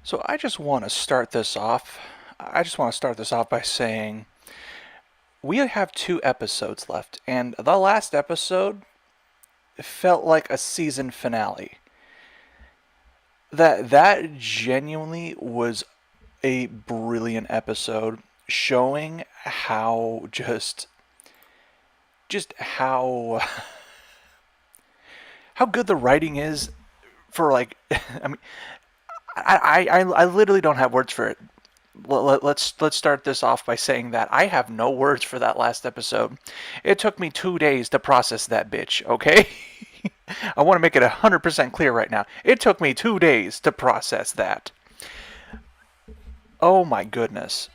So I just want to start this off. By saying we have 2 episodes left, and the last episode felt like a season finale. That genuinely was a brilliant episode, showing how just how good the writing is for like I mean I literally don't have words for it. Let's start this off by saying that I have no words for that last episode. It took me 2 days to process that bitch, okay? I want to make it 100% clear right now. It took me 2 days to process that. Oh my goodness.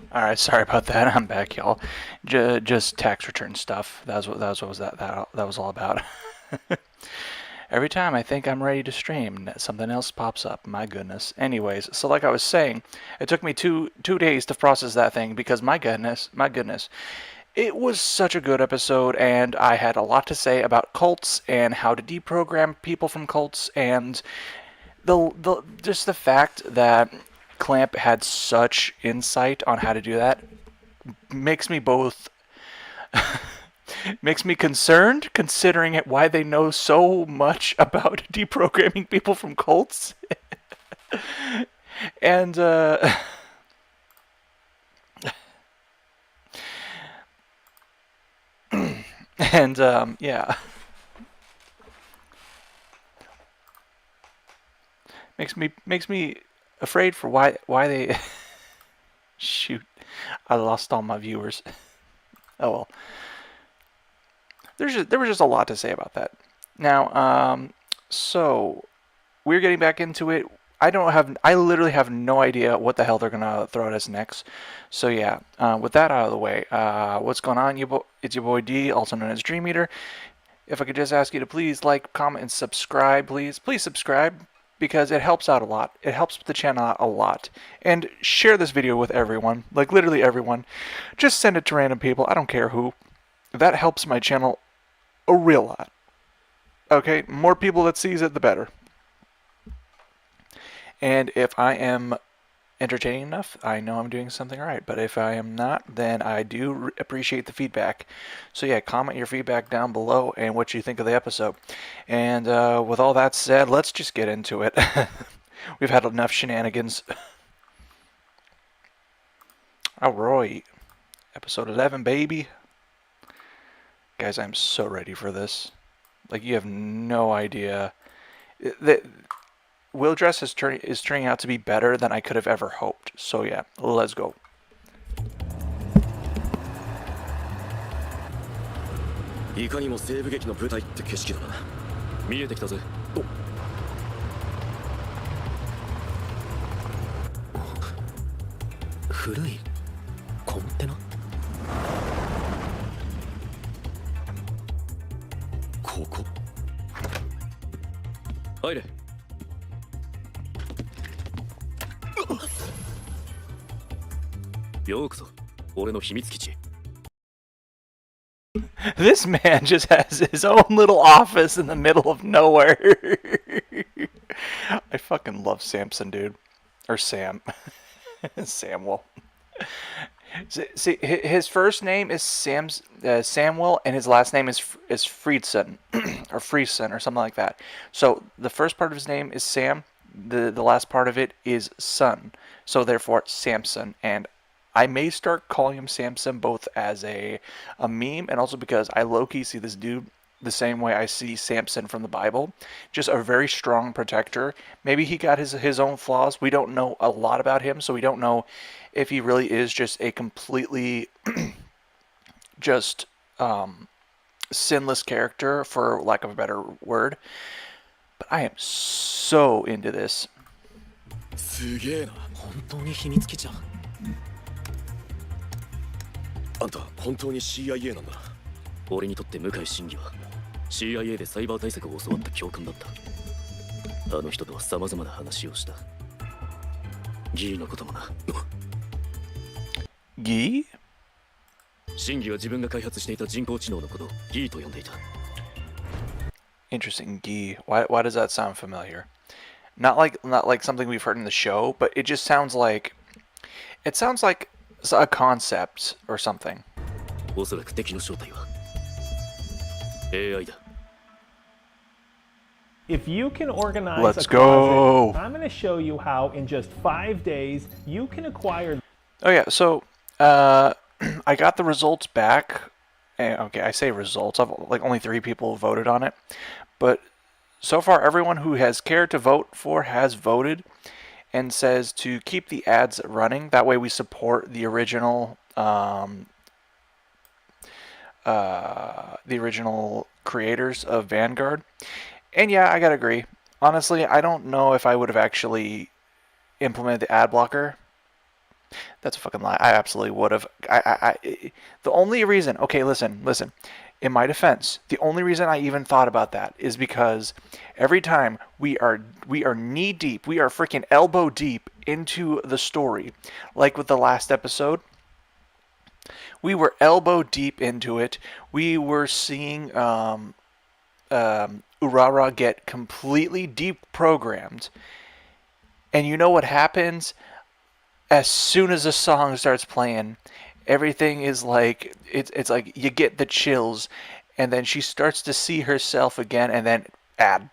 All right, sorry about that. I'm back, y'all. Just tax return stuff. That was all about. Every time I think I'm ready to stream, something else pops up. My goodness. Anyways, so like I was saying, it took me two days to process that thing because my goodness, it was such a good episode, and I had a lot to say about cults and how to deprogram people from cults, and the just the fact that Clamp had such insight on how to do that makes me both makes me concerned, considering it why they know so much about deprogramming people from cults. And and yeah, makes me afraid for why they shoot. I lost all my viewers. Oh well. There was just a lot to say about that. Now, so we're getting back into it. I literally have no idea what the hell they're gonna throw at us next. So yeah, with that out of the way, what's going on? It's your boy D, also known as Dream Eater. If I could just ask you to please like, comment, and subscribe, please subscribe because it helps out a lot. It helps the channel out a lot. And share this video with everyone, like literally everyone. Just send it to random people. I don't care who. That helps my channel a real lot. Okay, more people that sees it, the better. And if I am entertaining enough, I know I'm doing something right. But if I am not, then I do appreciate the feedback. So yeah, comment your feedback down below and what you think of the episode. And with all that said, let's just get into it. We've had enough shenanigans. Alright, episode 11, baby. Guys, I'm so ready for this. Like, you have no idea. Will+Dress is turning out to be better than I could have ever hoped. So yeah, let's go. いかにも西部劇の舞台って景色だな。見えてきたぜ。古いコンテナ。ここ。入れ。ようこそ俺の秘密基地。 This man just has his own little office in the middle of nowhere. I fucking love Samson, dude. Or Sam. Samuel. See, his first name is Samuel, and his last name is Friedson, or Friesen, or something like that. So the first part of his name is Sam. The last part of it is son. So therefore, Samson. And I may start calling him Samson both as a meme and also because I low-key see this dude the same way I see Samson from the Bible. Just a very strong protector. Maybe he got his own flaws. We don't know a lot about him, so we don't know if he really is just a completely just sinless character, for lack of a better word. But I am so into this. すげえな。本当に秘密基地だ。あんた本当に CIA なんだな。俺にとって向井真司は CIA でサイバー対策を教わった教官だった。あの人とは様々な話をした。ギーのこともな。ギー？真司は自分が開発していた人工知能のことをギーと呼んでいた。Interesting. Gee. Why does that sound familiar? Not like something we've heard in the show, but it just sounds like a concept or something. おそらく敵の正体は AI だ。If you can organize Let's a go. closet, I'm going to show you how in just 5 days you can acquire. Oh yeah, so I got the results back. Okay, I say results. Like only 3 people voted on it, but so far everyone who has cared to vote for has voted, and says to keep the ads running. That way we support the original creators of Vanguard. And yeah, I gotta agree. Honestly, I don't know if I would have actually implemented the ad blocker. That's a fucking lie. I absolutely would have. The only reason, okay, listen. In my defense, the only reason I even thought about that is because every time we are knee deep, we are freaking elbow deep into the story, like with the last episode. We were elbow deep into it. We were seeing Urara get completely deprogrammed. And you know what happens? As soon as the song starts playing, everything is like, it's like you get the chills, and then she starts to see herself again, and then ad.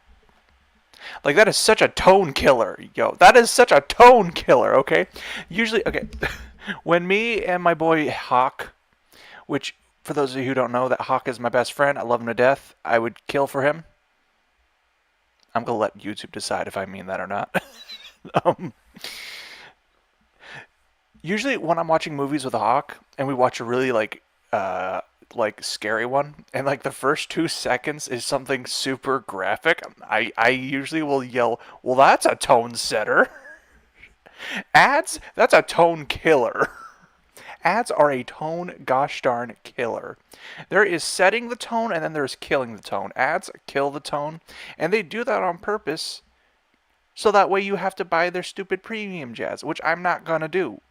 Like, that is such a tone killer, yo. That is such a tone killer, okay? Usually, okay, when me and my boy Hawk, which, for those of you who don't know, that Hawk is my best friend, I love him to death, I would kill for him. I'm gonna let YouTube decide if I mean that or not. Usually when I'm watching movies with Hawk, and we watch a really like scary one, and like the first 2 seconds is something super graphic, I usually will yell, well, that's a tone setter. Ads, that's a tone killer. Ads are a tone gosh darn killer. There is setting the tone, and then there's killing the tone. Ads kill the tone, and they do that on purpose, so that way you have to buy their stupid premium jazz, which I'm not gonna do.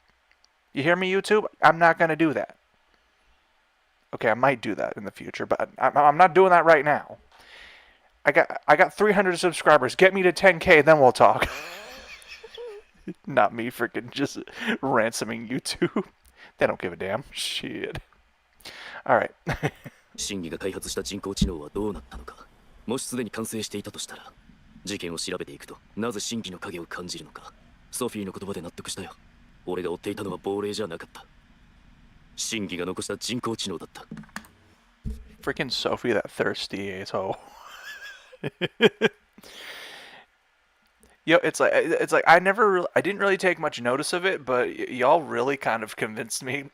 You hear me, YouTube? I'm not gonna do that. Okay, I might do that in the future, but I'm not doing that right now. I got 300 subscribers. Get me to 10K, then we'll talk. Not me freaking just ransoming YouTube. They don't give a damn. Shit. Alright. 真偽が開発した人工知能はどうなったのか。もしすでに完成していたとしたら、事件を調べていくと、なぜ真偽の影を感じるのか。ソフィーの言葉で納得したよ。俺が追っていたのは亡霊じゃなかった。真偽が残した人工知能だった。Freaking Sophie, that thirsty asshole. Yo, it's like I didn't really take much notice of it, but y'all really kind of convinced me.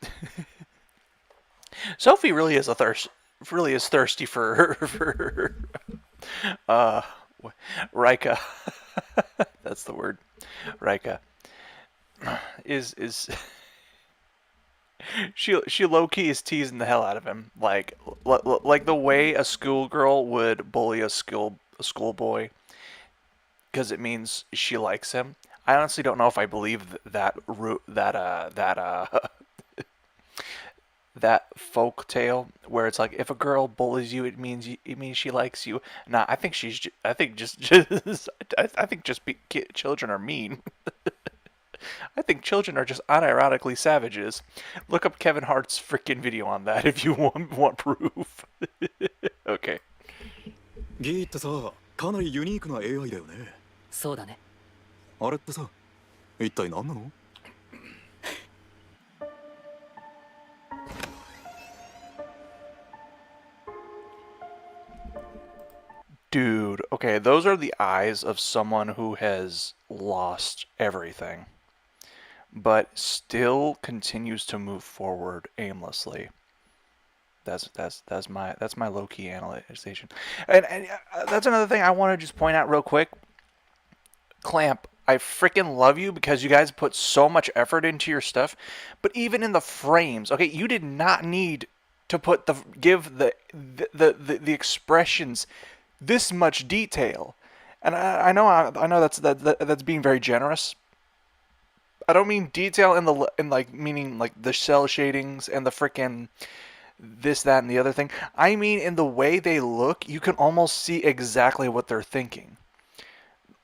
Sophie really is thirsty for Rika. That's the word. Rika is she low key is teasing the hell out of him, like the way a schoolgirl would bully a schoolboy, because it means she likes him. I honestly don't know if I believe that that folk tale where it's like, if a girl bullies you, it means she likes you. Nah, I think children are mean. I think children are just unironically savages. Look up Kevin Hart's freaking video on that if you want proof. Okay. ギーってさ、かなりユニークな AI だよね。そうだね。あれってさ、一体何なの？ Dude, okay, those are the eyes of someone who has lost everything, but still continues to move forward aimlessly. that's my low key analyzation. And that's another thing I want to just point out real quick. Clamp, I freaking love you because you guys put so much effort into your stuff, but even in the frames, okay, you did not need to give the expressions this much detail. And I know that's being very generous. I don't mean detail meaning like the cell shadings and the freaking this, that, and the other thing. I mean in the way they look, you can almost see exactly what they're thinking.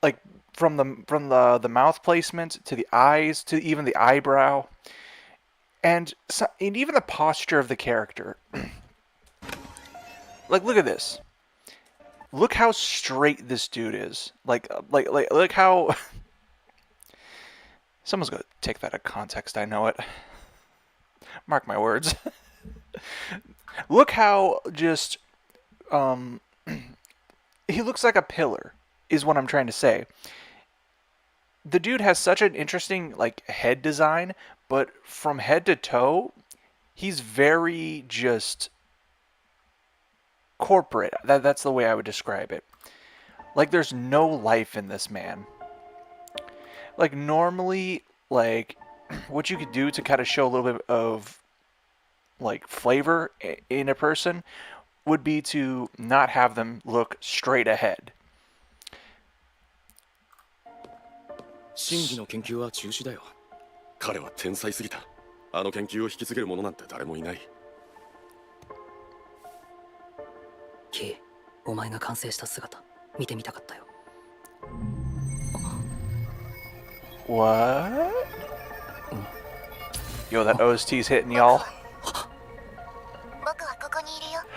Like from the mouth placement to the eyes to even the eyebrow, and even the posture of the character. Like, look at this. Look how straight this dude is. Like look how. Someone's gonna take that out of context. I know it. Mark my words. Look how just he looks like a pillar, is what I'm trying to say. The dude has such an interesting like head design, but from head to toe, he's very just corporate. That's the way I would describe it. Like there's no life in this man. Like normally, like what you could do to kind of show a little bit of like flavor in a person would be to not have them look straight ahead. 真偽の研究は中止だよ。彼は天才すぎた。あの研究を引き継げる者なんて誰もいない。キー、お前が完成した姿、見てみたかったよ。What? Yo, that OST's hitting y'all.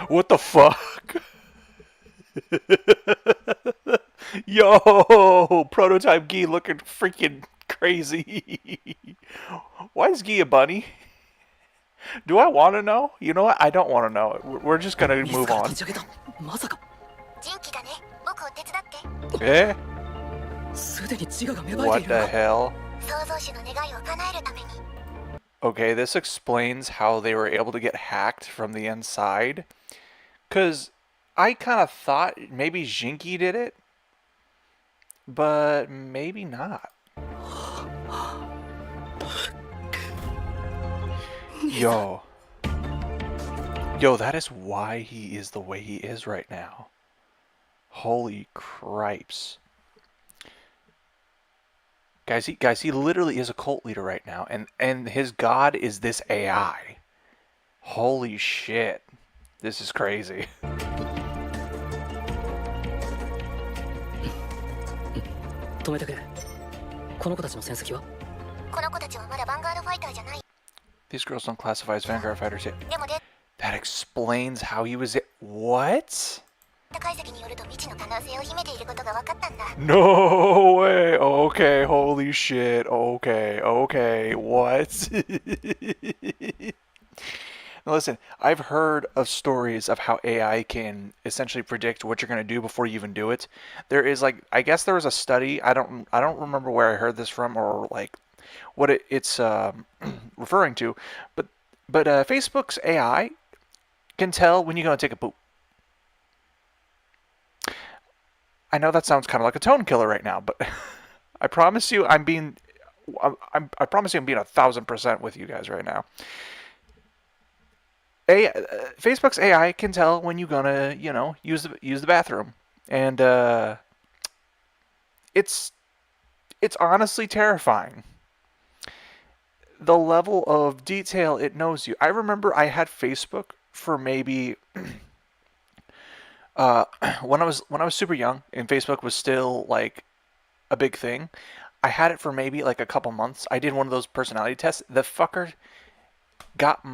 What the fuck? Yo, prototype Gee looking freaking crazy. Why is Gee a bunny? Do I want to know? You know what? I don't want to know. We're just gonna move on. Eh? What the hell? Okay, this explains how they were able to get hacked from the inside. Because I kind of thought maybe Jinky did it, but maybe not. Yo. Yo, that is why he is the way he is right now. Holy cripes. Guys, he literally is a cult leader right now, and his god is this AI. Holy shit. This is crazy. 止めてくれ。この子たちの戦績は？ These girls don't classify as Vanguard fighters yet. That explains how he was. What? No way. Okay, holy shit. Okay. What? Now listen, I've heard of stories of how AI can essentially predict what you're going to do before you even do it. There is like, I guess there was a study. I don't remember where I heard this from or like what it's referring to, but Facebook's AI can tell when you're going to take a poop. I know that sounds kind of like a tone killer right now, but I promise you I'm being 1,000% with you guys right now. Facebook's AI can tell when you're gonna, use the bathroom, and it's honestly terrifying. The level of detail it knows you. I remember I had Facebook for maybe when I was super young and Facebook was still like a big thing. I had it for maybe like a couple months. I did one of those personality tests. The fucker got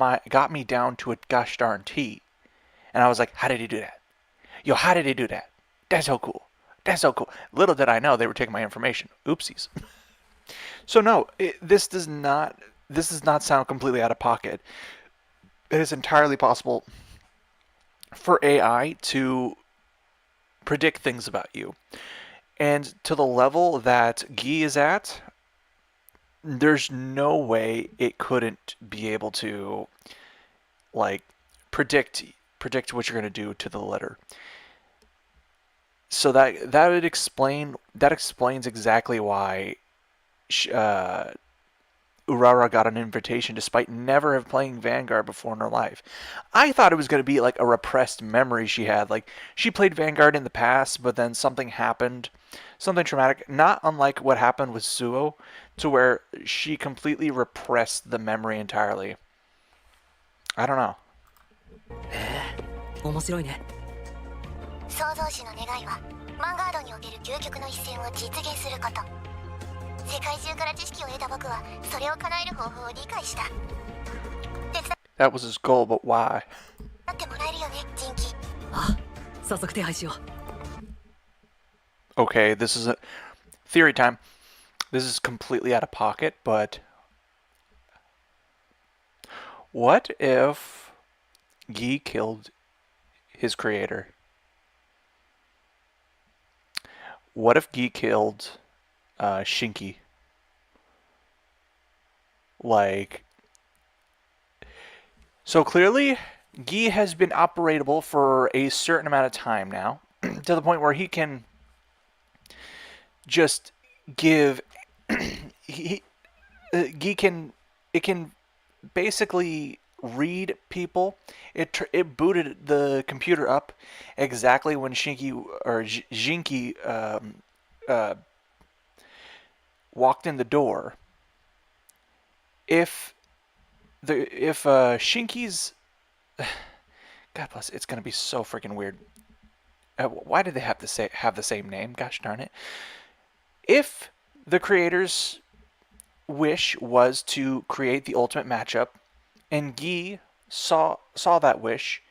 me down to a gosh darn T. And I was like, how did he do that? Yo, how did he do that? That's so cool. Little did I know they were taking my information. Oopsies. So no, this does not sound completely out of pocket. It is entirely possible for AI to predict things about you. And to the level that Guy is at, there's no way it couldn't be able to like predict what you're gonna do to the letter. So that explains exactly why Urara got an invitation despite never have playing Vanguard before in her life. I thought it was going to be like a repressed memory she had. Like, she played Vanguard in the past, but then something happened, something traumatic, not unlike what happened with Suo, to where she completely repressed the memory entirely. I don't know. 面白いね。創造主の願いはマンガードにおける究極の一戦を実現すること。世界中から知識を得た僕はそれを叶える方法を理解した。手伝 That was his goal, but why? ってもらえるよね、ジンキ。あ、早速手配しよう。Okay, this is a theory time. This is completely out of pocket, but what if Guy killed his creator? What if Guy killed Shinky? Like, so clearly Guy has been operatable for a certain amount of time now, to the point where he can just give Guy can basically read people. It booted the computer up exactly when Jinky walked in the door. If Shinky's God bless, it's gonna be so freaking weird. Why did they have to have the same name? Gosh darn it! If the creator's wish was to create the ultimate matchup, and Guy saw that wish,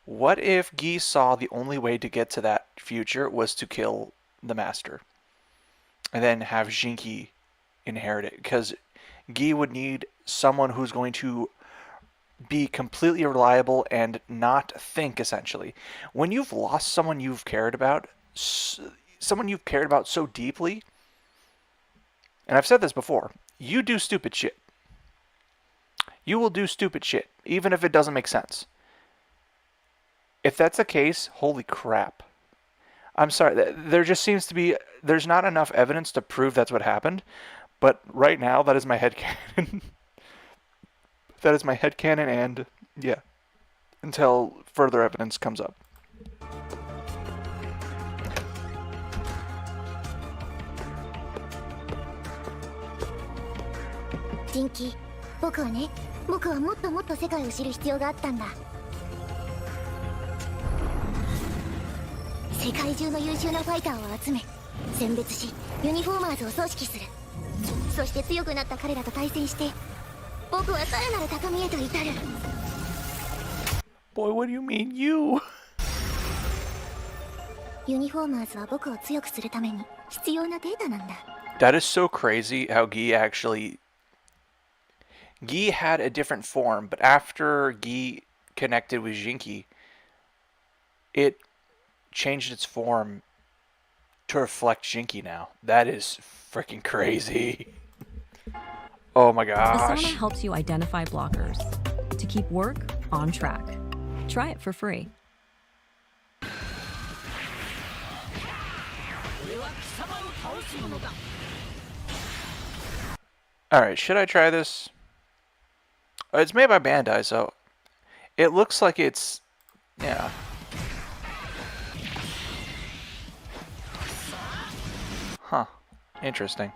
what if Guy saw the only way to get to that future was to kill the master, and then have Jinky inherit it? Because Guy would need someone who's going to be completely reliable and not think, essentially. When you've lost someone you've cared about so deeply, and I've said this before, you do stupid shit. You will do stupid shit, even if it doesn't make sense. If that's the case, holy crap. I'm sorry, there just seems to be, there's not enough evidence to prove that's what happened, but right now, that is my headcanon. That is my headcanon, and yeah, until further evidence comes up. Jinky, 僕はもっともっと世界を知る必要があったんだ。世界中の優秀なファイターを集め、選別し、ユニフォーマーズを組織する。そして強くなった彼らと対戦して、僕はさらなる高みへと至る。Boy, what do you mean, you? ユニフォーマーズは僕を強くするために必要なデータなんだ。That is so crazy how Guy had a different form, but after Guy connected with Jinky, it changed its form to reflect Jinky now. That is freaking crazy. Oh my The gosh. sauna helps you identify blockers to keep work on track. Try it for free. Alright, should I try this? It's made by Bandai, so it looks like it's, yeah. Huh. Interesting.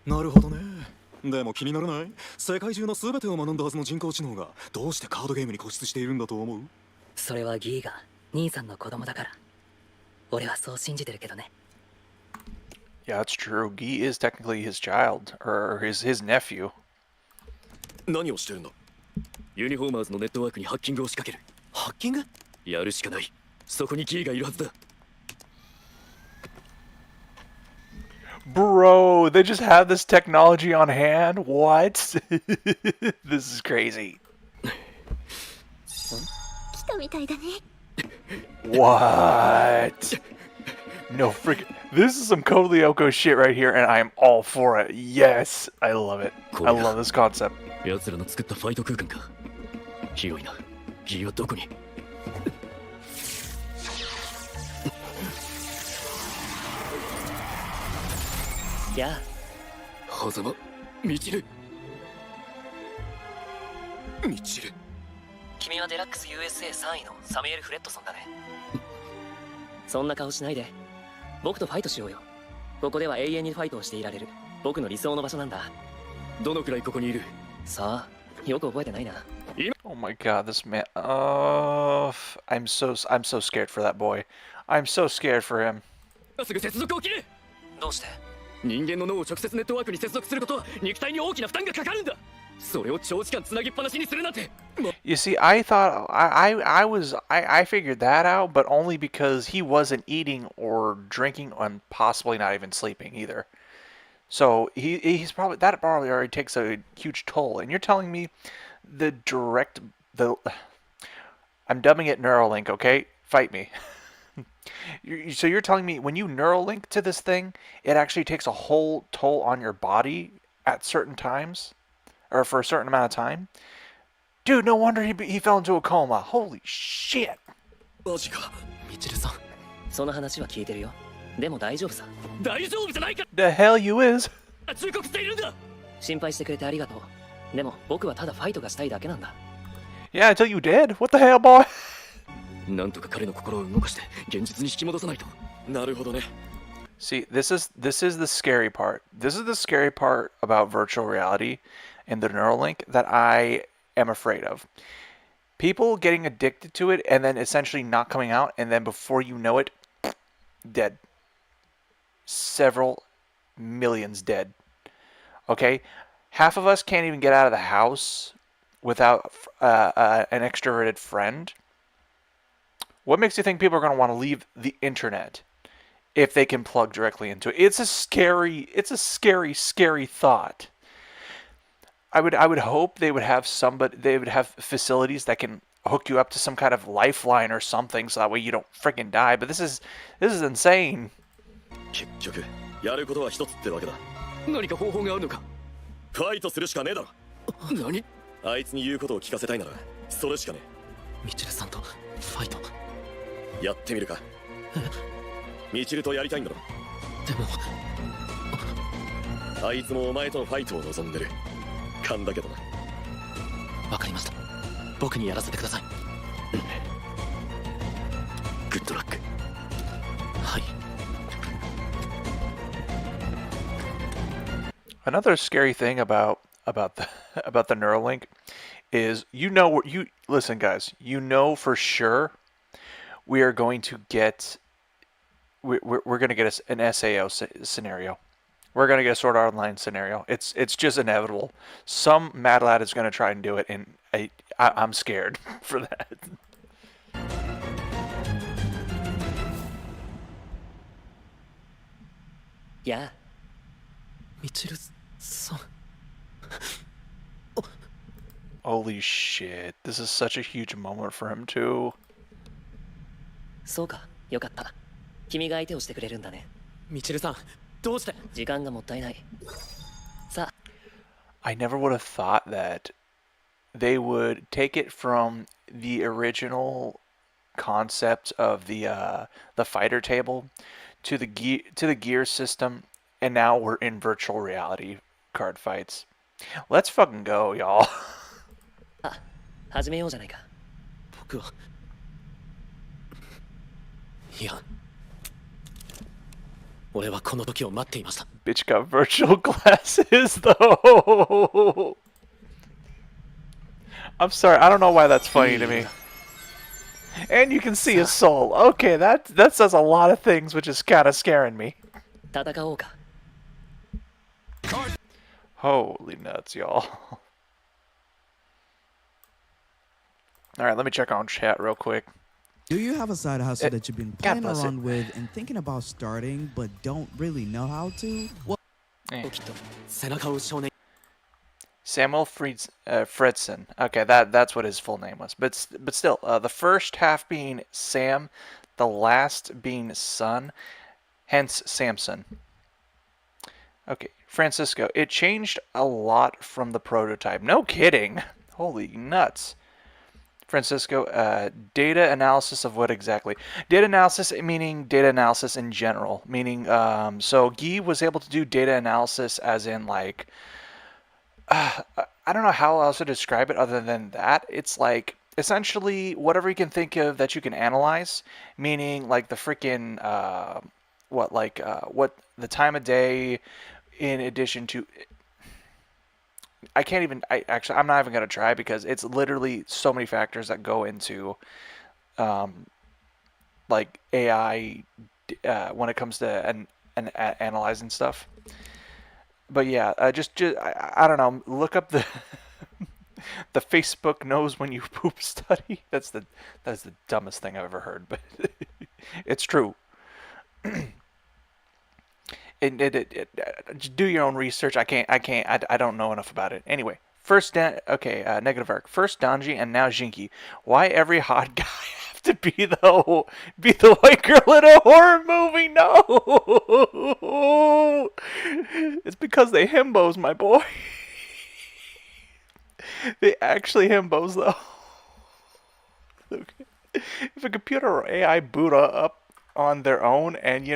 なるほどね。でも気にならない？世界中の全てを学んだはずの人工知能がどうしてカードゲームに固執しているんだと思う？それはギーが兄さんの子供だから。俺はそう信じてるけどね。Yeah, that's true. Guy is technically his child, or his nephew. 何をしてるんだ？ユニフォーマーズのネットワークにハッキングを仕掛ける。ハッキング？やるしかない。そこにキーがいるはずだ。Bro, they just have this technology on hand? What? This is crazy. 来たみたいだね。What? No freaking... This is some Code Lyoko shit right here, and I am all for it. Yes, I love it. I love this concept. 奴らの作ったファイト空間か。広いな。ギアどこに。やあ、狭間、みちる。みちる。君はデラックス USA3 位のサミュエル・フレッドソンだね。そんな顔しないで。僕とファイトしようよ。ここでは永遠にファイトをしていられる。僕の理想の場所なんだ。どのくらいここにいる？さあ、よく覚えてないな。Oh my god, this man. I'm so scared for that boy. I'm so scared for him. すぐ接続を切れ。どうして？人間の脳を直接ネットワークに接続することは肉体に大きな負担がかかるんだ。それを長時間つなぎっぱなしにするなんて。You see, I thought I figured that out, but only because he wasn't eating or drinking and possibly not even sleeping either. So he's probably already takes a huge toll. And you're telling me I'm dubbing it Neuralink, okay? Fight me. So you're telling me when you Neuralink to this thing, it actually takes a whole toll on your body at certain times? Or for a certain amount of time? Dude, no wonder he fell into a coma. Holy shit. マジか。みちるさん。その話は聞いてるよ。でも大丈夫さ。大丈夫じゃないか。 The hell you is? 忠告しているんだ。心配してくれてありがとう。でも僕はただファイトがしたいだけなんだ。Yeah, until you did. What the hell, boy? なんとか彼の心を動かして現実に引き戻さないと。なるほどね。See, this is the scary part. This is the scary part about virtual reality and the Neuralink that I am afraid of. People getting addicted to it and then essentially not coming out, and then before you know it, dead. Several millions dead. Okay? Half of us can't even get out of the house without an extroverted friend. What makes you think people are going to want to leave the internet if they can plug directly into it? It's a scary, scary thought. I would hope they would have facilities that can hook you up to some kind of lifeline or something, so that way you don't freaking die. But this is insane. 結局やることは一つってわけだ。何か方法があるのか。ファイトするしかねえだろ。何？あいつに言うことを聞かせたいならそれしかねみちるさんとファイト。え。やってみるか。みちるとやりたいんだろ。でもあいつもお前とのファイトを望んでる。勘だけどな。わかりました。僕にやらせてください。グッドラック。はい。 Another scary thing about the Neuralink is listen guys, you know for sure we are going to get we're going to get an SAO scenario. We're going to get a Sword Art Online scenario. It's just inevitable. Some mad lad is going to try and do it, and I'm scared for that. やあ、みちるさん。 Holy shit. This is such a huge moment for him too. そうか、よかった。君が相手をしてくれるんだね。みちるさん、どうして？時間がもったいない。さあ、 I never would have thought that they would take it from the original concept of the fighter table to the gear system, and now we're in virtual reality card fights. Let's fucking go, y'all. 始めようじゃないか。僕は。いや。俺はこの時を待っていました。 Bitch got virtual glasses though. I'm sorry, I don't know why that's funny to me. And you can see his soul. Okay, that says a lot of things, which is kind of scaring me. 戦おうか。 Holy nuts, y'all. Alright, let me check on chat real quick. Do you have a side hustle that you've been playing bless it. around with and thinking about starting but don't really know how to? Well, きっと背中を追う少年。 Samuel Fredson. Okay, that's what his full name was. But still, the first half being Sam, the last being son, hence Samson. Okay, Francisco. It changed a lot from the prototype. No kidding. Holy nuts. Francisco, data analysis of what exactly? Data analysis meaning data analysis in general. Meaning, so Guy was able to do data analysis as in like, I don't know how else to describe it other than that. It's like essentially whatever you can think of that you can analyze, meaning like the freaking what the time of day, in addition to. I can't even. I'm not even gonna try because it's literally so many factors that go into, like AI, when it comes to analyzing stuff. But yeah, I don't know. Look up the the Facebook knows when you poop study. That's the dumbest thing I've ever heard, but it's true. Just do your own research. I don't know enough about it. Anyway, negative arc. First Danji and now Jinky. Why every hot guy have to be the white girl in a horror movie? No, it's because they himbos, my boy. They actually himbos though. If a computer or AI boot up on their own and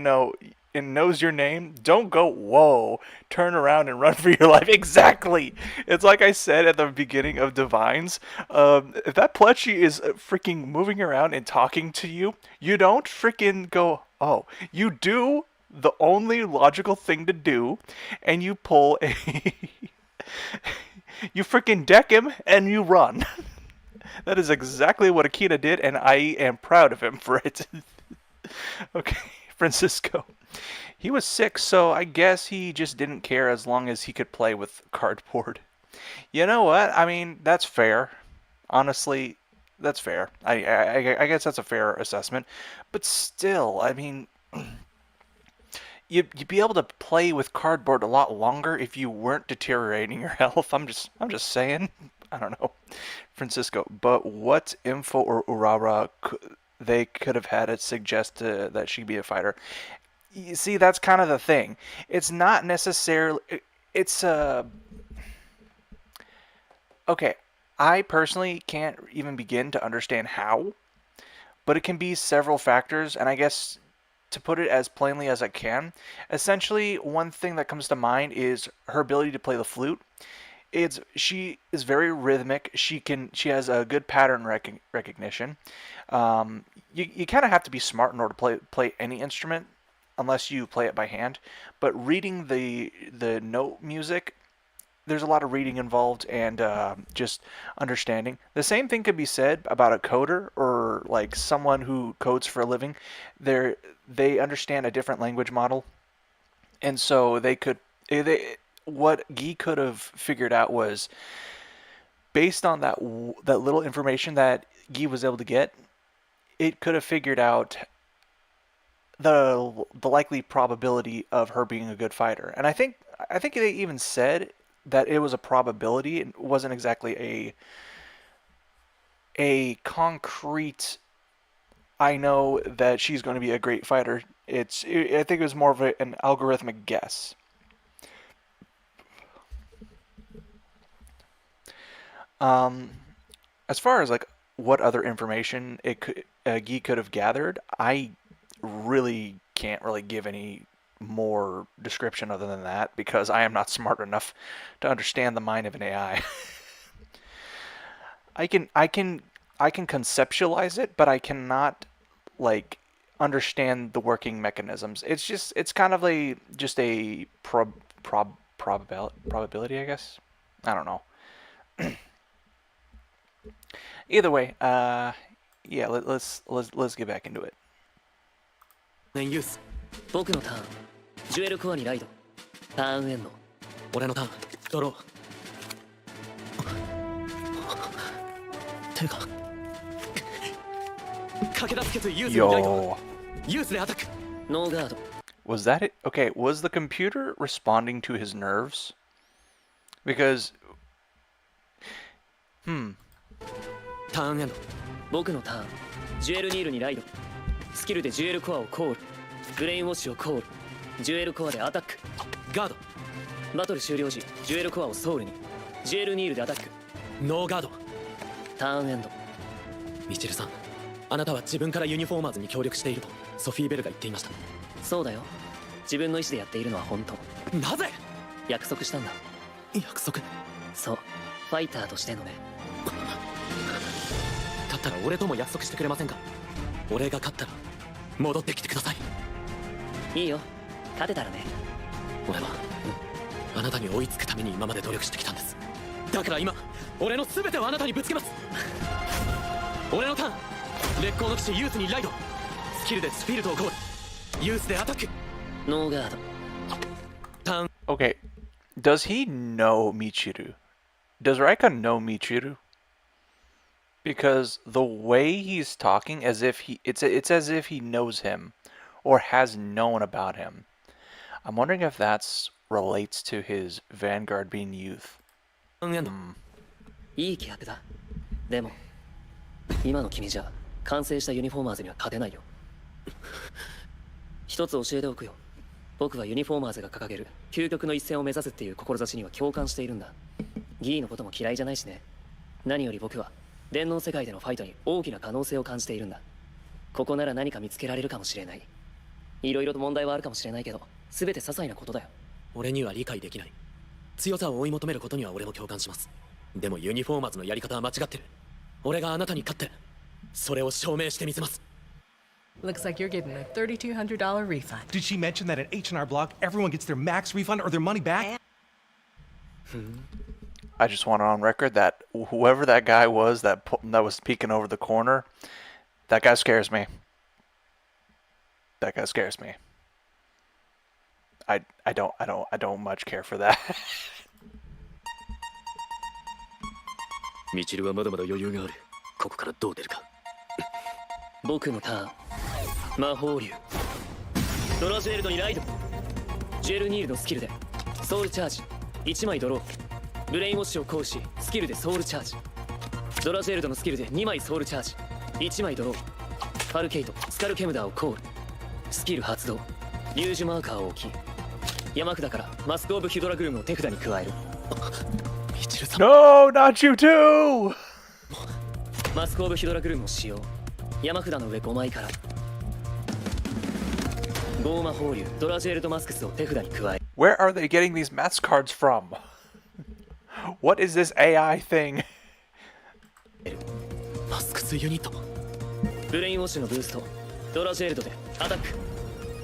and knows your name, don't go, whoa, turn around and run for your life. Exactly. It's like I said at the beginning of Divines. If that plushie is freaking moving around and talking to you, you don't freaking go, oh. You do the only logical thing to do, and you pull a... you freaking deck him, and you run. That is exactly what Akita did, and I am proud of him for it. Okay, Francisco. He was 6, so I guess he just didn't care as long as he could play with cardboard. You know what? I mean, that's fair. Honestly, that's fair. I guess that's a fair assessment. But still, I mean, you'd be able to play with cardboard a lot longer if you weren't deteriorating your health. I'm just saying. I don't know, Francisco. But what info or Urara they could have had it suggest that she'd be a fighter? You see, that's kind of the thing. It's not necessarily. It's okay. I personally can't even begin to understand how, but it can be several factors, and I guess to put it as plainly as I can, essentially one thing that comes to mind is her ability to play the flute. She is very rhythmic. She has a good pattern recognition. You kind of have to be smart in order to play any instrument, unless you play it by hand. But reading the note music, there's a lot of reading involved and just understanding. The same thing could be said about a coder or like someone who codes for a living. They understand a different language model, and so what Guy could have figured out was based on that little information that Guy was able to get. It could have figured out the likely probability of her being a good fighter, and I think they even said that it was a probability. It wasn't exactly a concrete. I know that she's going to be a great fighter. I think it was more of an algorithmic guess. As far as like what other information Guy could have gathered, I really can't really give any more description other than that because I am not smart enough to understand the mind of an AI. I can conceptualize it, but I cannot like understand the working mechanisms. It's kind of just a probability, I guess. I don't know. Either way, yeah, let's get back into it. 僕のターンジュエルコアにライドターンエンド俺のターンドローてか駆け出すけとユースにライドユースでアタックノーガード Was that it? Okay, was the computer responding to his nerves? Because ターンエンド僕のターンジュエルニールにライドスキルでジュエルコアをコールブレインウォッシュをコールジュエルコアでアタックガードバトル終了時ジュエルコアをソウルにジュエルニールでアタックノーガードターンエンドミチルさん、あなたは自分からユニフォーマーズに協力しているとソフィー・ベルが言っていました。そうだよ。自分の意思でやっているのは本当。なぜ？約束したんだ。約束？そう、ファイターとしてのね。勝ったら俺とも約束してくれませんか？俺が勝ったら戻ってきてください。いいよ、勝てたらね。俺は、あなたに追いつくために今まで努力してきたんです。だから今、俺の全てをあなたにぶつけます。俺のターン、烈光の騎士ユースにライド、スキルでスフィールドをゴール、ユースでアタック。ノーガード。ターン。 Okay, does he know Michiru? Does Raika know Michiru? Because the way he's talking, as if it's as if he knows him, or has known about him. I'm wondering if that's relates to his Vanguard being youth. いい企画だ。でも今の君じゃ完成したユニフォーマーズには勝てないよ。一つ教えておくよ。僕はユニフォーマーズが掲げる究極の一戦を目指すっていう志には共感しているんだ。ギーのことも嫌いじゃないしね。何より僕は電脳世界でのファイトに大きな可能性を感じているんだ。ここなら何か見つけられるかもしれない。いろいろと問題はあるかもしれないけど、全て些細なことだよ。俺には理解できない。強さを追い求めることには俺も共感します。でもユニフォーマーズのやり方は間違ってる。俺があなたに勝ってそれを証明してみせます。 Looks like you're getting a $3,200 refund. Did she mention that at H&R Block, everyone gets their max refund or their money back? I just want it on record that whoever that guy was that was peeking over the corner, that guy scares me. That guy scares me. I don't much care for that. ミチルはまだまだ余裕がある。ここからどう出るか。僕のターン、魔法竜ドラジェルドにライド。ジェルニールのスキルでソウルチャージ1枚ドロー。ブレインウォッシュを行使しスキルでソウルチャージ。ドラジェルドのスキルで2枚ソウルチャージ1枚ドロー。ファルケイトスカルケムダーをコール。スキル発動、リュージュマーカーを置き、山札からマスクオブヒュドラグルムを手札に加える。ミチルさん。 No, not you too! マスクオブヒュドラグルムを使用。山札の上5枚からゴーマ法竜ドラジェルドマスクスを手札に加え。 Where are they getting these mask cards from? What is this AI thing? マスクスユニット。ブレインウォッシュのブースト、ドラジェルドでアタック。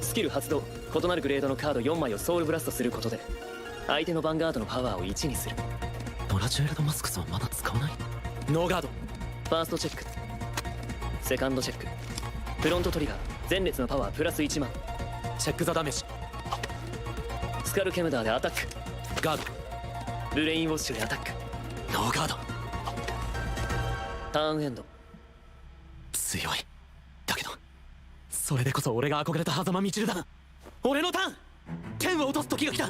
スキル発動、異なるグレードのカード4枚をソウルブラストすることで相手のヴァンガードのパワーを1にする。ドラジュエルドマスクスはまだ使わない。ノーガード。ファーストチェック、セカンドチェック、フロントトリガー前列のパワープラス1万。チェックザダメージ。スカルケムダーでアタック。ガード。ブレインウォッシュでアタック。ノーガード。ターンエンド。強い。だけどそれでこそ俺が憧れた狭間みちるだな。俺のターン、剣を落とす時が来た。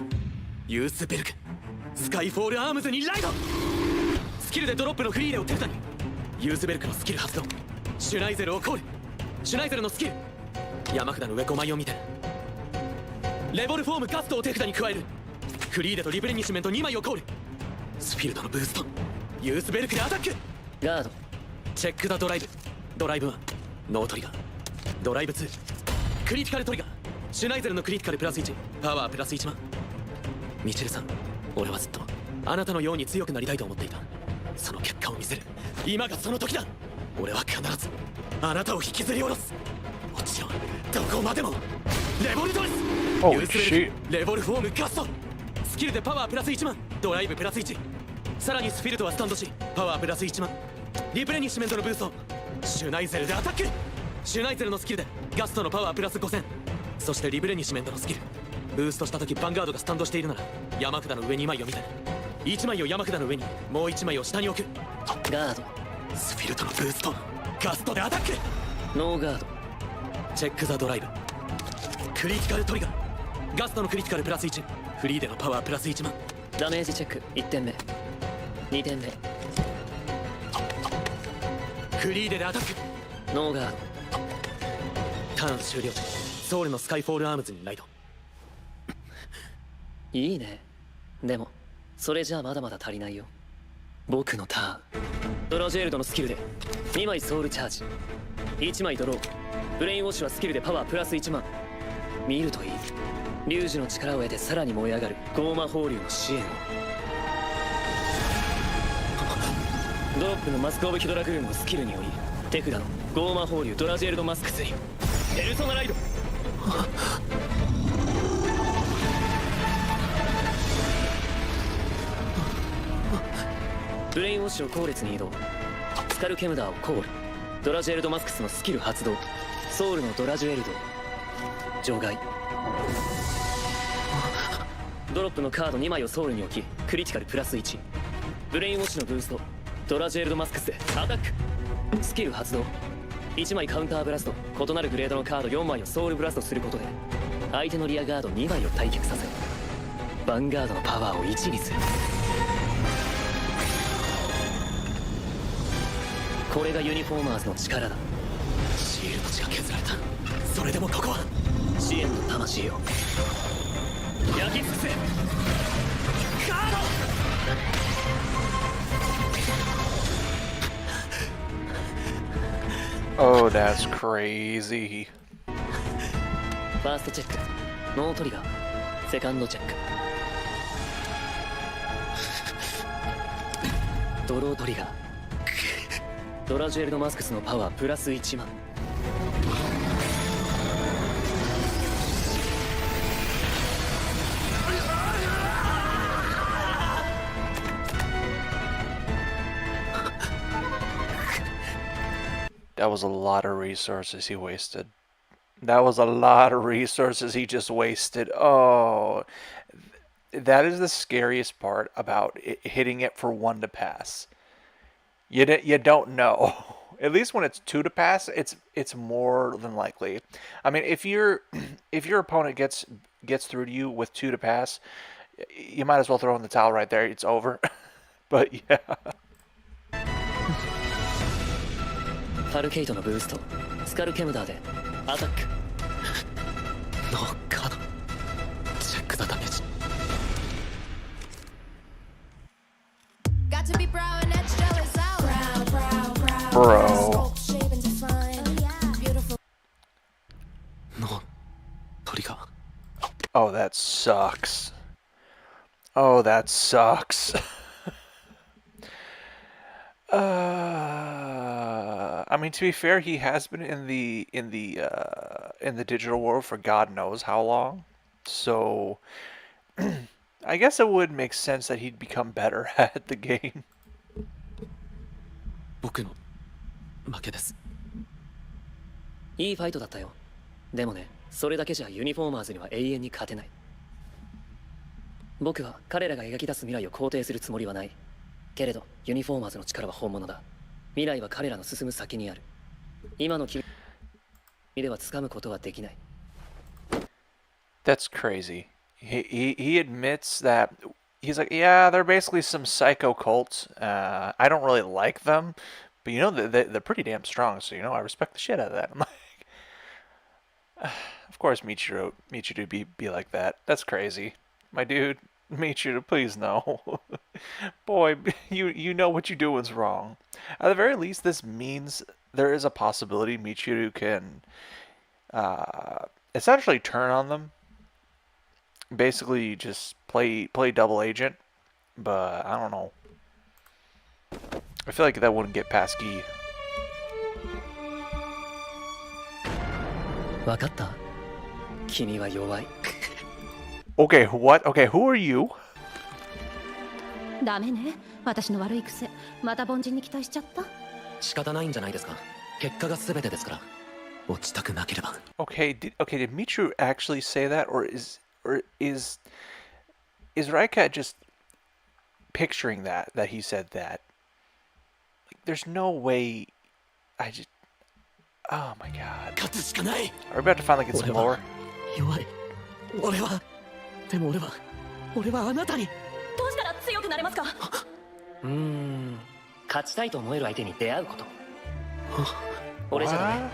ユースベルクスカイフォールアームズにライド。スキルでドロップのフリーレを手札に。ユースベルクのスキル発動、シュナイゼルをコール。シュナイゼルのスキル、山札の上5枚を見てレボルフォームガストを手札に加える。フリーレとリブレニッシュメント2枚をコール。スフィールドのブースト、ユースベルクでアタック。ガード。チェックザドライブ。ドライブ1ノートリガー。ドライブ2クリティカルトリガー。シュナイゼルのクリティカルプラス1、パワープラス1万。ミチェルさん、俺はずっとあなたのように強くなりたいと思っていた。その結果を見せる今がその時だ。俺は必ずあなたを引きずり下ろす。もちろんどこまでも。レボルドレス、 Oh ユースベ shit. ルクレボルフォームガスト。スキルでパワープラス1万、ドライブプラス1。さらにスフィルトはスタンドしパワープラス1万。リプレニッシュメントのブースト、シュナイゼルでアタック。シュナイゼルのスキルでガストのパワープラス5000。そしてリブレニッシュメントのスキル、ブーストした時ヴァンガードがスタンドしているなら山札の上2枚を見て1枚を山札の上にもう1枚を下に置く。ガード。スフィルトのブースト、ガストでアタック。ノーガード。チェックザドライブ。クリティカルトリガー。ガストのクリティカルプラス1、フリーでのパワープラス1万。ダメージチェック1点目2点目。フリーでアタック。ノーガード。ターン終了。ソウルのスカイフォールアームズにライド。いいね。でもそれじゃあまだまだ足りないよ。僕のターン。ドラジェルドのスキルで2枚ソウルチャージ、1枚ドロー。ブレインウォッシュはスキルでパワープラス1万。見るといい。リュウジの力を得てさらに燃え上がるゴーマ放流の支援を。ドロップのマスク・オブ・ヒドラグルーンのスキルにより手札のゴーマ放流ドラジェルドマスク3ペルソナライド。ブレインウォッシュを後列に移動。スカルケムダーをコール。ドラジェルドマスクスのスキル発動。ソウルのドラジュエルド除外。ドロップのカード2枚をソウルに置きクリティカルプラス1。ブレインウォッシュのブースト。ドラジュエルドマスクスでアタック。スキル発動。1枚カウンターブラスト。異なるグレードのカード4枚をソウルブラストすることで相手のリアガード2枚を退却させヴァンガードのパワーを1にする。これがユニフォーマーズの力だ。シールド値が削られた。それでもここは支援の魂を焼き尽くせ。カード。Oh, that's crazy. ファーストチェックノートリガー。セカンドチェックドロートリガー。ドラジュエルドマスクスのパワープラス1万。That was a lot of resources he wasted. That was a lot of resources he just wasted. Oh, that is the scariest part about hitting it for 1 to pass. You don't know. At least when it's 2 to pass, it's more than likely. I mean, if your opponent gets through to you with 2 to pass, you might as well throw in the towel right there. It's over. But yeah. ファルケイトのブーストスカルケムダーでアタック。ノーカードチェックザダメージ。Bro. ノートリガー。 Oh, that sucks. Oh, that sucks. I mean, to be fair, he has been in the digital world for God knows how long. So, I guess it would make sense that he'd become better at the game. 僕の負けです。いいファイトだったよ。でもね、それだけじゃユニフォーマーズには永遠に勝てない。僕は彼らが描き出す未来を肯定するつもりはない。けれどユニフォーマーズの力は本物だ。未来は彼らの進む先にある。今の君では掴むことはできない。 That's crazy. He admits that he's like, yeah, they're basically some psycho cults. I don't really like them, but you know they're pretty damn strong. So I respect the shit out of that. I'm like, of course, Michiru be like that. That's crazy, my dude. Michiru, please no. Boy, you know what you're doing's wrong. At the very least, this means there is a possibility Michiru can essentially turn on them. Basically, just play double agent, but I don't know. I feel like that wouldn't get past Gi. わかった？君は弱い。Okay, what? Okay, who are you? ダメね。私の悪い癖。また凡人に期待しちゃった。仕方ないんじゃないですか。結果が全てですから。落ちたくなければ。Okay, did Michiru actually say that, or is Raika just picturing that he said that? Like, there's no way. Oh my god. 勝つしかない。 Are we about to finally get some lore? 弱い。でも俺はあなたに。どうしたら強くなれますか？勝ちたいと思える相手に出会うこと。俺じゃダメ。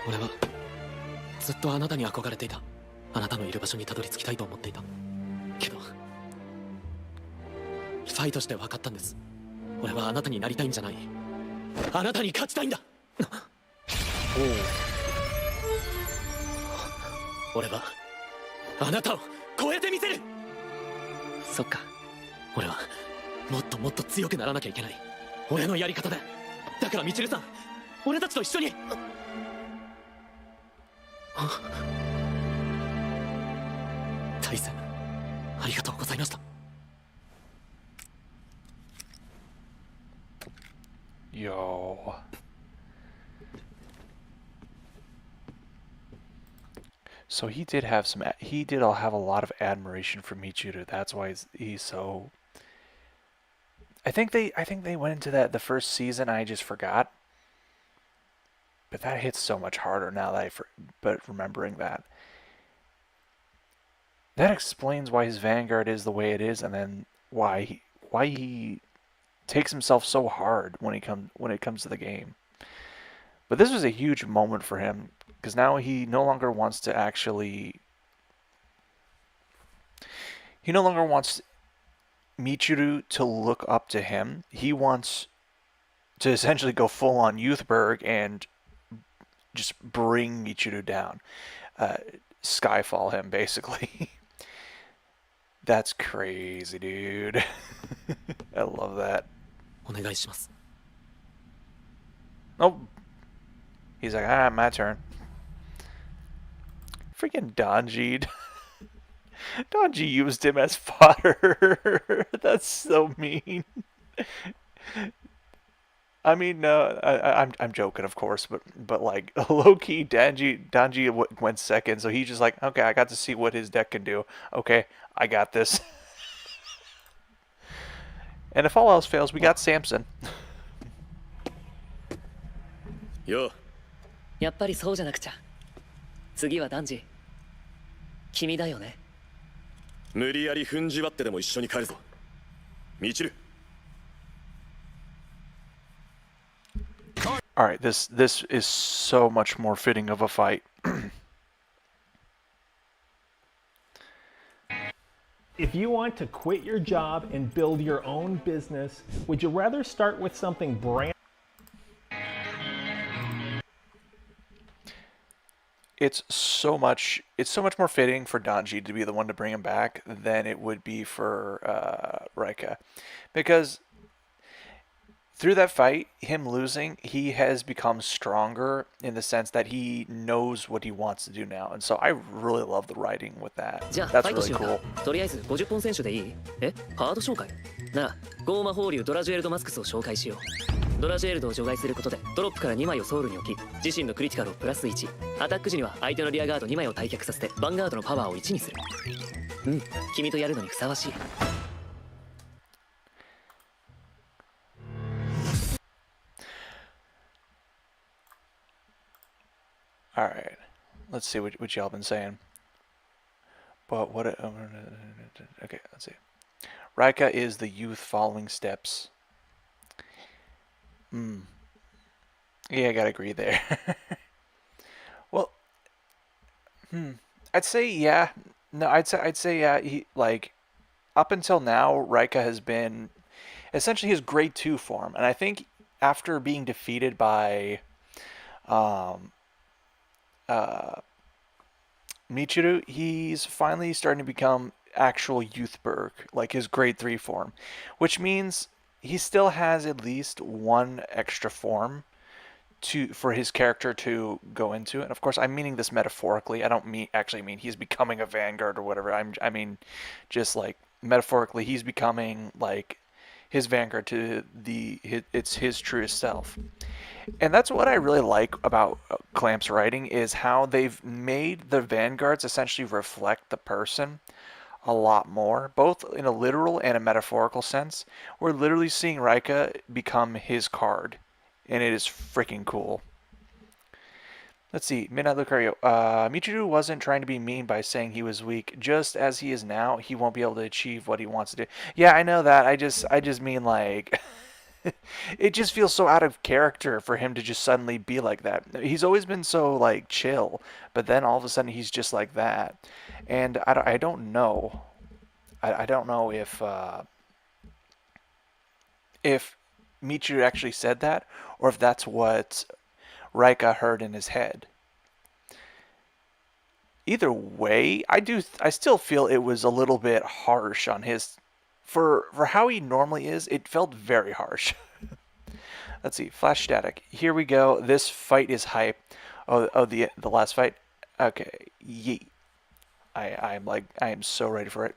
俺はずっとあなたに憧れていた。あなたのいる場所にたどり着きたいと思っていた。けどフファイトして分かったんです。俺はあなたになりたいんじゃない。あなたに勝ちたいんだ。俺はあなたを超えてみせる。そっか。俺はもっともっと強くならなきゃいけない。俺のやり方で。だからみちるさん、俺たちと一緒に。大戦ありがとうございました。Yo. So he did have some. He did have a lot of admiration for Michiru. That's why he's so. I think they went into that the first season. I just forgot. But that hits so much harder now that but remembering that. That explains why his Vanguard is the way it is, and then why he takes himself so hard when it comes to the game. But this was a huge moment for him, because now he no longer wants to actually. He no longer wants Michiru to look up to him. He wants to essentially go full on Youthberg and just bring Michiru down. Skyfall him, basically. That's crazy, dude. I love that. Oh. He's like, my turn. Freaking Donji. Donji used him as fodder. That's so mean. I mean, no, I'm joking, of course, but like low key, Donji went second, so he's just like, okay, I got to see what his deck can do. Okay, I got this. And if all else fails, we got Samson. Yo. やっぱりそうじゃなくちゃ。次はダンジ。君だよね。無理やり踏んじばってでも一緒に帰るぞ。みちる。All right, this is so much more fitting of a fight. If you want to quit your job and build your own business, would you rather start with something brand? It's so much more fitting for Donji to be the one to bring him back than it would be for Rika, because through that fight, him losing, he has become stronger in the sense that he knows what he wants to do now, and so I really love the writing with that. じゃあ That's ファイト really しよう cool. か。とりあえず50本選手でいい？カード紹介？ならゴーマ放流ドラジュエルドマスクスを紹介しよう。ドラジュエルドを除外することでドロップから2枚をソウルに置き、自身のクリティカルをプラス1、アタック時には相手のリアガード2枚を退却させてヴァンガードのパワーを1にする。君とやるのにふさわしい。All right, let's see what y'all been saying. But what? Okay, let's see. Rika is the youth following steps. Yeah, I gotta agree there. Well, I'd say yeah. No, I'd say yeah. He like up until now, Rika has been essentially his grade 2 form, and I think after being defeated by Michiru, he's finally starting to become actual Youthberg, like his grade 3 form, which means he still has at least one extra form for his character to go into. And of course, I'm meaning this metaphorically. I don't actually mean he's becoming a Vanguard or whatever. I mean just like metaphorically, he's becoming like his Vanguard to it's his truest self. And that's what I really like about Clamp's writing, is how they've made the Vanguards essentially reflect the person a lot more, both in a literal and a metaphorical sense. We're literally seeing Rika become his card, and it is freaking cool. Let's see, Midnight Lucario. Michiru wasn't trying to be mean by saying he was weak. Just as he is now, he won't be able to achieve what he wants to do. Yeah, I know that. I just mean like... it just feels so out of character for him to just suddenly be like that. He's always been so like chill, but then all of a sudden he's just like that. And I don't know. I don't know if if Michiru actually said that, or if that's what Raika heard in his head. Either way, I still feel it was a little bit harsh on his for how he normally is. It felt very harsh. Let's see, flash static. Here we go. This fight is hype. Oh, the last fight. Okay, yeet. I am so ready for it.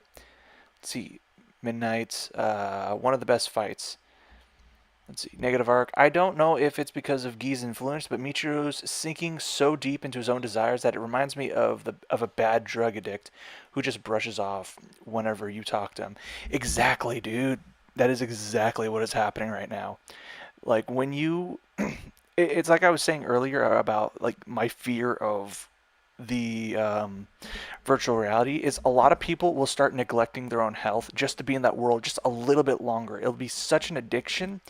Let's see, Midnight's one of the best fights. Let's see, negative arc. I don't know if it's because of Gi's influence, but Michiru's sinking so deep into his own desires that it reminds me of a bad drug addict who just brushes off whenever you talk to him. Exactly, dude. That is exactly what is happening right now. Like when you, it's like I was saying earlier about like my fear of the virtual reality is a lot of people will start neglecting their own health just to be in that world just a little bit longer. It'll be such an addiction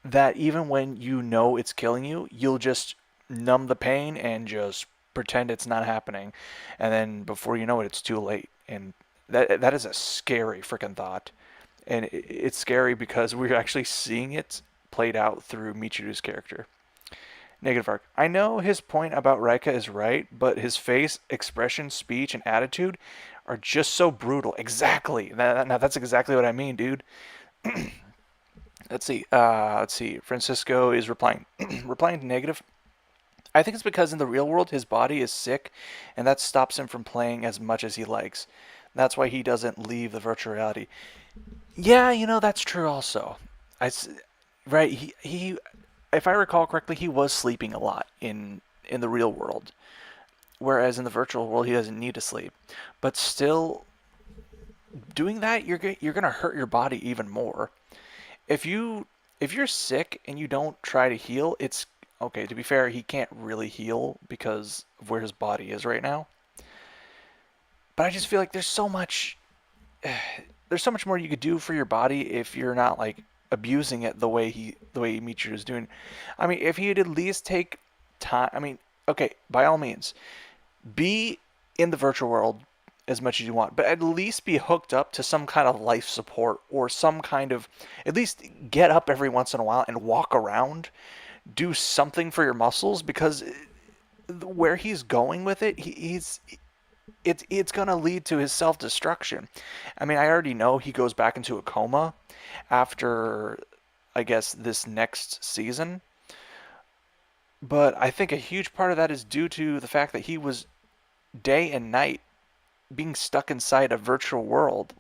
that even when you know it's killing you, you'll just numb the pain and just pretend it's not happening. And then before you know it, it's too late. And that is a scary freaking thought. And it's scary because we're actually seeing it played out through Michiru's character. Negative arc. I know his point about Raika is right, but his face, expression, speech, and attitude are just so brutal. Exactly. Now that's exactly what I mean, dude. Let's see. Francisco is replying replying to negative. I think it's because in the real world his body is sick, and that stops him from playing as much as he likes. That's why he doesn't leave the virtual reality. Yeah, that's true also. Right, he if I recall correctly, he was sleeping a lot in the real world, whereas in the virtual world he doesn't need to sleep. But still, doing that you're gonna hurt your body even more. If you're sick and you don't try to heal, it's okay. To be fair, he can't really heal because of where his body is right now. But I just feel like there's so much more you could do for your body if you're not like abusing it the way Michiru is doing. I mean, if he'd at least take time. I mean, okay, by all means, be in the virtual world as much as you want, but at least be hooked up to some kind of life support or some kind of, at least get up every once in a while and walk around, do something for your muscles, because where he's going with it, it's going to lead to his self-destruction. I mean, I already know he goes back into a coma after, I guess, this next season. But I think a huge part of that is due to the fact that he was day and night being stuck inside a virtual world.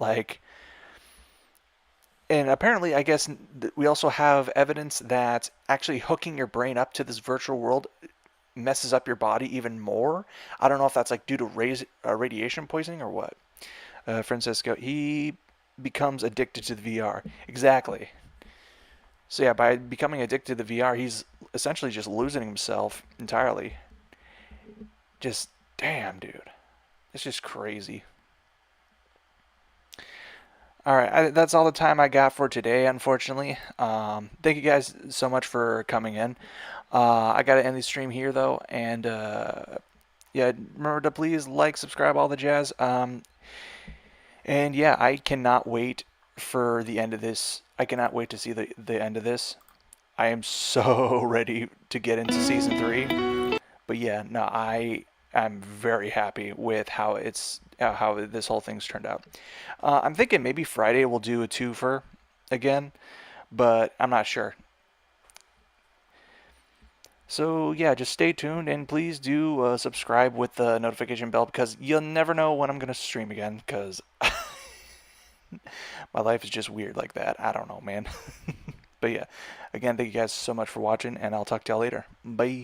And apparently, I guess, we also have evidence that actually hooking your brain up to this virtual world messes up your body even more. I don't know if that's like due to radiation poisoning or what. Francisco, he becomes addicted to the VR. Exactly. So yeah, by becoming addicted to the VR, he's essentially just losing himself entirely. Just, damn, dude. It's just crazy. Alright, that's all the time I got for today, unfortunately. Thank you guys so much for coming in. I gotta end the stream here, though, and yeah, remember to please like, subscribe, all the jazz. And yeah, I cannot wait for the end of this. I cannot wait to see the end of this. I am so ready to get into season 3. But yeah, no, I'm very happy with how this whole thing's turned out. I'm thinking maybe Friday we'll do a twofer again, but I'm not sure. So yeah, just stay tuned, and please do subscribe with the notification bell, because you'll never know when I'm going to stream again, because my life is just weird like that. I don't know, man. But yeah, again, thank you guys so much for watching, and I'll talk to y'all later. Bye.